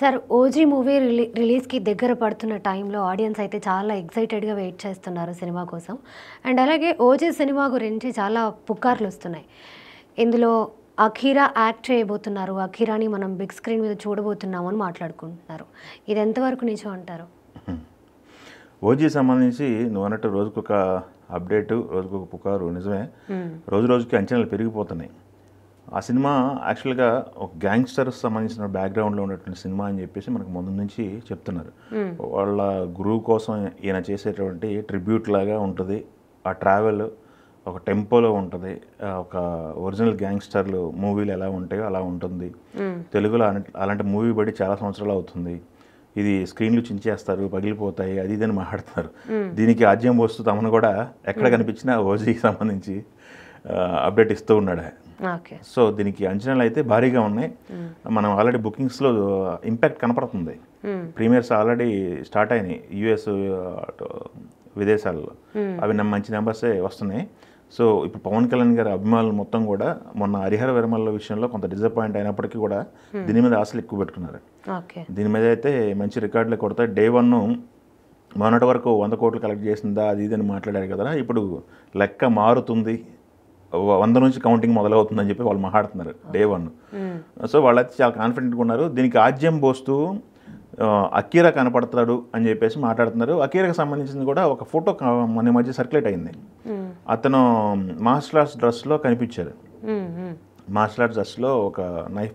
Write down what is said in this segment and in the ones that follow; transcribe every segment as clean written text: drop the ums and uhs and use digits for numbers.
Sir 'OG' movie రిలీజ్‌కి దగ్గర పడుతున్న టైంలో ఆడియన్స్ అయితే చాలా ఎక్సైటెడ్‌గా వెయిట్ చేస్తున్నారు సినిమా కోసం. అండ్ అలాగే 'ఓజీ' సినిమా గురించి చాలా పుకార్లొస్తున్నాయి. ఇందులో అఖీరా యాక్ట్ చేయబోతున్నారు. అఖీరాని మనం బిగ్ స్క్రీన్ మీద చూడబోతున్నాము అని మాట్లాడుకుంటున్నారు. ఇది ఎంతవరకు నిజం అంటారు? ఓజీ సంబంధించి నువ్వన్నట్టు రోజుకొక అప్డేటు, రోజుకొక పుకారు నిజమే. రోజు రోజుకి అంచనాలు పెరిగిపోతున్నాయి. ఆ సినిమా యాక్చువల్గా ఒక గ్యాంగ్స్టర్స్ సంబంధించిన బ్యాక్గ్రౌండ్లో ఉన్నటువంటి సినిమా అని చెప్పేసి మనకు ముందు నుంచి చెప్తున్నారు. వాళ్ళ గురువు కోసం ఈయన చేసేటువంటి ట్రిబ్యూట్ లాగా ఉంటుంది. ఆ ట్రావెల్ ఒక టెంపోలో ఉంటుంది. ఒక ఒరిజినల్ గ్యాంగ్స్టర్లు మూవీలు ఎలా ఉంటాయో అలా ఉంటుంది. తెలుగులో అలాంటి మూవీ పడి చాలా సంవత్సరాలు అవుతుంది. ఇది స్క్రీన్లు చించేస్తారు, పగిలిపోతాయి, అది ఇదని మాట్లాడుతున్నారు. దీనికి ఆజ్యం పోస్తూ తమను కూడా ఎక్కడ కనిపించినా ఓజీకి సంబంధించి అప్డేట్ ఇస్తూ ఉన్నాడు. సో దీనికి అంచనాలు అయితే భారీగా ఉన్నాయి. మనం ఆల్రెడీ బుకింగ్స్లో ఇంపాక్ట్ కనపడుతుంది. ప్రీమియర్స్ ఆల్రెడీ స్టార్ట్ అయినాయి యూఎస్, విదేశాల్లో. అవి మంచి నెంబర్సే వస్తున్నాయి. సో ఇప్పుడు పవన్ కళ్యాణ్ గారి అభిమానులు మొత్తం కూడా మొన్న హరిహర విరమల విషయంలో కొంత డిసప్పాయింట్ అయినప్పటికీ కూడా దీని మీద ఆశలు ఎక్కువ పెట్టుకున్నారు. దీని మీద అయితే మంచి రికార్డులు కొడతాయి. డే 1 మొన్నటి వరకు 100 కోట్లు కలెక్ట్ చేసిందా అది ఇది అని మాట్లాడారు కదా, ఇప్పుడు లెక్క మారుతుంది, 100 నుంచి కౌంటింగ్ మొదలవుతుందని చెప్పి వాళ్ళు మాట్లాడుతున్నారు డే 1. సో వాళ్ళైతే చాలా కాన్ఫిడెంట్గా ఉన్నారు. దీనికి ఆజ్యం పోస్తూ అకీరా కనపడతాడు అని చెప్పేసి మాట్లాడుతున్నారు. అకీరాకి సంబంధించింది కూడా ఒక ఫోటో మన మధ్య సర్క్యులేట్ అయింది. అతను మార్షల్ ఆర్ట్స్ డ్రెస్లో కనిపించారు. మార్షల్ ఆర్ట్స్ డ్రెస్లో ఒక నైఫ్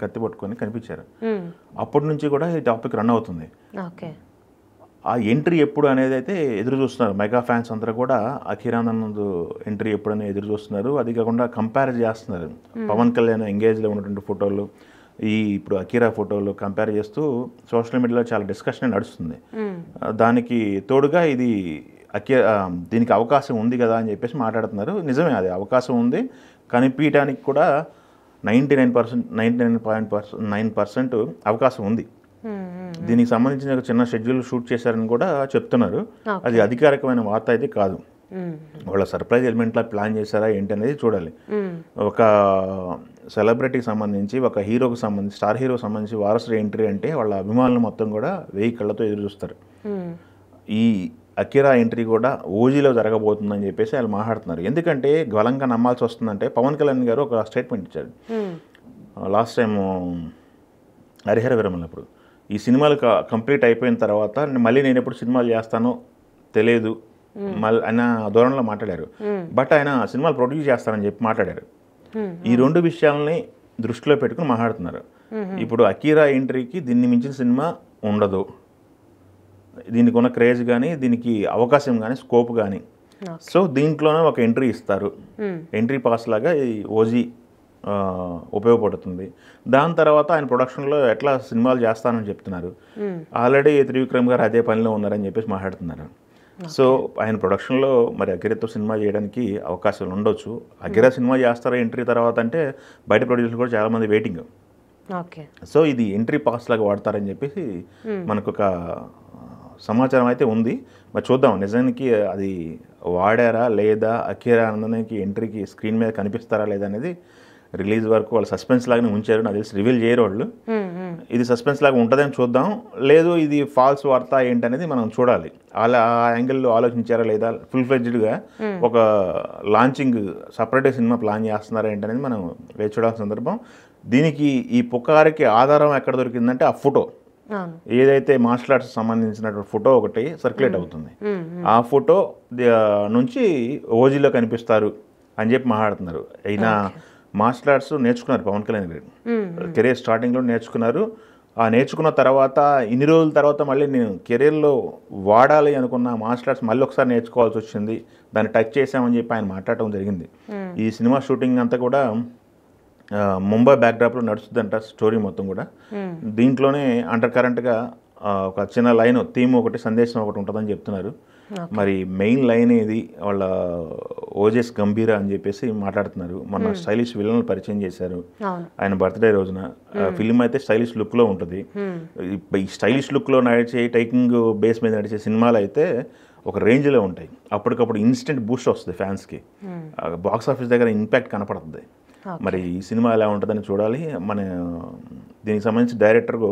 కత్తి పట్టుకొని కనిపించారు. అప్పటి నుంచి కూడా ఈ టాపిక్ రన్ అవుతుంది. ఆ ఎంట్రీ ఎప్పుడు అనేది అయితే ఎదురు చూస్తున్నారు. మెగా ఫ్యాన్స్ అందరూ కూడా అఖీరానంద్ ఎంట్రీ ఎప్పుడని ఎదురు చూస్తున్నారు. అది కాకుండా కంపేర్ చేస్తున్నారు. పవన్ కళ్యాణ్ ఎంగేజ్లో ఉన్నటువంటి ఫోటోలు, ఇప్పుడు అకీరా ఫోటోలు కంపేర్ చేస్తూ సోషల్ మీడియాలో చాలా డిస్కషన్ నడుస్తుంది. దానికి తోడుగా ఇది దీనికి అవకాశం ఉంది కదా అని చెప్పేసి మాట్లాడుతున్నారు. నిజమే, అది అవకాశం ఉంది. కనిపించడానికి కూడా 99.9% అవకాశం ఉంది. దీనికి సంబంధించిన ఒక చిన్న షెడ్యూల్ షూట్ చేశారని కూడా చెప్తున్నారు. అది అధికారికమైన వార్త అయితే కాదు. వాళ్ళ సర్ప్రైజ్ ఎలిమెంట్లా ప్లాన్ చేశారా ఏంటి అనేది చూడాలి. ఒక సెలబ్రిటీకి సంబంధించి, ఒక హీరోకి సంబంధించి, స్టార్ హీరోకి సంబంధించి వారసుడు ఎంట్రీ అంటే వాళ్ళ అభిమానులు మొత్తం కూడా 1000 కళ్ళతో ఎదురు చూస్తారు. ఈ అకీరా ఎంట్రీ కూడా ఓజీలో జరగబోతుందని చెప్పేసి వాళ్ళు మాట్లాడుతున్నారు. ఎందుకంటే బలంగా నమ్మాల్సి వస్తుందంటే పవన్ కళ్యాణ్ గారు ఒక స్టేట్మెంట్ ఇచ్చారు లాస్ట్ టైం హరిహర విరమలప్పుడు. ఈ సినిమాలు కంప్లీట్ అయిపోయిన తర్వాత మళ్ళీ నేను ఎప్పుడు సినిమాలు చేస్తానో తెలియదు మళ్ళీ ఆయన ధోరణిలో మాట్లాడారు. బట్ ఆయన సినిమాలు ప్రొడ్యూస్ చేస్తారని చెప్పి మాట్లాడారు. ఈ 2 విషయాలని దృష్టిలో పెట్టుకుని మాట్లాడుతున్నారు. ఇప్పుడు అకీరా ఎంట్రీకి దీన్ని మించిన సినిమా ఉండదు. దీనికి ఉన్న క్రేజ్ కానీ, దీనికి అవకాశం కానీ, స్కోప్ కానీ. సో దీంట్లోనే ఒక ఎంట్రీ ఇస్తారు. ఎంట్రీ పాస్ లాగా ఈ ఓజీ ఉపయోగపడుతుంది. దాని తర్వాత ఆయన ప్రొడక్షన్లో ఎట్లా సినిమాలు చేస్తానని చెప్తున్నారు. ఆల్రెడీ త్రివిక్రమ్ గారు అదే పనిలో ఉన్నారని చెప్పేసి మాట్లాడుతున్నారు. సో ఆయన ప్రొడక్షన్లో మరి అఖీరాతో సినిమా చేయడానికి అవకాశాలు ఉండొచ్చు. అఖీరా సినిమా చేస్తారా ఎంట్రీ తర్వాత అంటే బయట ప్రొడ్యూసర్లు కూడా చాలామంది వెయిటింగ్. సో ఇది ఎంట్రీ పాస్ లాగా వాడతారని చెప్పేసి మనకు ఒక సమాచారం అయితే ఉంది. మరి చూద్దాం నిజానికి అది వాడారా లేదా, అఖీరా ఆనందానికి ఎంట్రీకి స్క్రీన్ మీద కనిపిస్తారా లేదా అనేది రిలీజ్ వరకు వాళ్ళు సస్పెన్స్ లాగానే ఉంచారు. నాకు తెలిసి రివీల్ చేయరు వాళ్ళు. ఇది సస్పెన్స్ లాగా ఉంటుందని చూద్దాం. లేదు ఇది ఫాల్స్ వార్త ఏంటనేది మనం చూడాలి. అలా ఆ యాంగిల్లో ఆలోచించారా లేదా, ఫుల్ ఫ్లెడ్జ్డ్గా ఒక లాంచింగ్ సపరేట్ సినిమా ప్లాన్ చేస్తున్నారా ఏంటనేది మనం వేచి చూడాల్సిన సందర్భం. దీనికి ఈ పుకారికి ఆధారం ఎక్కడ దొరికిందంటే ఆ ఫోటో ఏదైతే మార్షల్ ఆర్ట్స్ సంబంధించినటువంటి ఫోటో ఒకటి సర్క్యులేట్ అవుతుంది. ఆ ఫోటో నుంచి ఓజీలో కనిపిస్తారు అని చెప్పి మాట్లాడుతున్నారు. అయినా మార్షల్ ఆర్ట్స్ నేర్చుకున్నారు పవన్ కళ్యాణ్ గారు. కెరీర్ స్టార్టింగ్లో నేర్చుకున్నారు. ఆ నేర్చుకున్న తర్వాత ఇన్ని రోజుల తర్వాత మళ్ళీ నేను కెరీర్లో వాడాలి అనుకున్న మార్షల్ ఆర్ట్స్ మళ్ళీ ఒకసారి నేర్చుకోవాల్సి వచ్చింది. దాన్ని టచ్ చేసామని చెప్పి ఆయన మాట్లాడటం జరిగింది. ఈ సినిమా షూటింగ్ అంతా కూడా ముంబై బ్యాక్డ్రాప్లో నడుస్తుందంట స్టోరీ మొత్తం కూడా. దీంట్లోనే అండర్ కరెంట్గా ఒక చిన్న లైన్ థీమ్ ఒకటి, సందేశం ఒకటి ఉంటుందని చెప్తున్నారు. మరి మెయిన్ లైన్ ఇది వాళ్ళ ఓజెస్ గంభీర అని చెప్పేసి మాట్లాడుతున్నారు. మన స్టైలిష్ విలన్లు పరిచయం చేశారు ఆయన బర్త్డే రోజున. ఫిల్మ్ అయితే స్టైలిష్ లుక్లో ఉంటుంది. ఈ స్టైలిష్ లుక్లో నడిచే, టైకింగ్ బేస్ మీద నడిచే సినిమాలు అయితే ఒక రేంజ్లో ఉంటాయి. అప్పటికప్పుడు ఇన్స్టెంట్ బూస్ట్ వస్తుంది ఫ్యాన్స్కి. బాక్స్ ఆఫీస్ దగ్గర ఇంపాక్ట్ కనపడుతుంది. మరి ఈ సినిమా ఎలా ఉంటుందని చూడాలి. మన దీనికి సంబంధించి డైరెక్టర్కు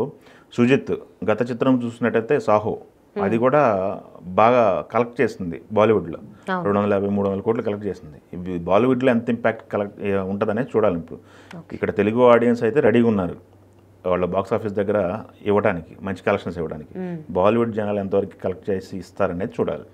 సుజిత్ గత చిత్రం చూసినట్టయితే సాహో, అది కూడా బాగా కలెక్ట్ చేస్తుంది బాలీవుడ్లో. 250-300 కోట్లు కలెక్ట్ చేస్తుంది. ఇవి బాలీవుడ్లో ఎంత ఇంపాక్ట్ ఉంటుందనేది చూడాలి. ఇప్పుడు ఇక్కడ తెలుగు ఆడియన్స్ అయితే రెడీగా ఉన్నారు వాళ్ళ బాక్స్ ఆఫీస్ దగ్గర ఇవ్వడానికి, మంచి కలెక్షన్స్ ఇవ్వడానికి. బాలీవుడ్ జనాలు ఎంతవరకు కలెక్ట్ చేసి ఇస్తారనేది చూడాలి.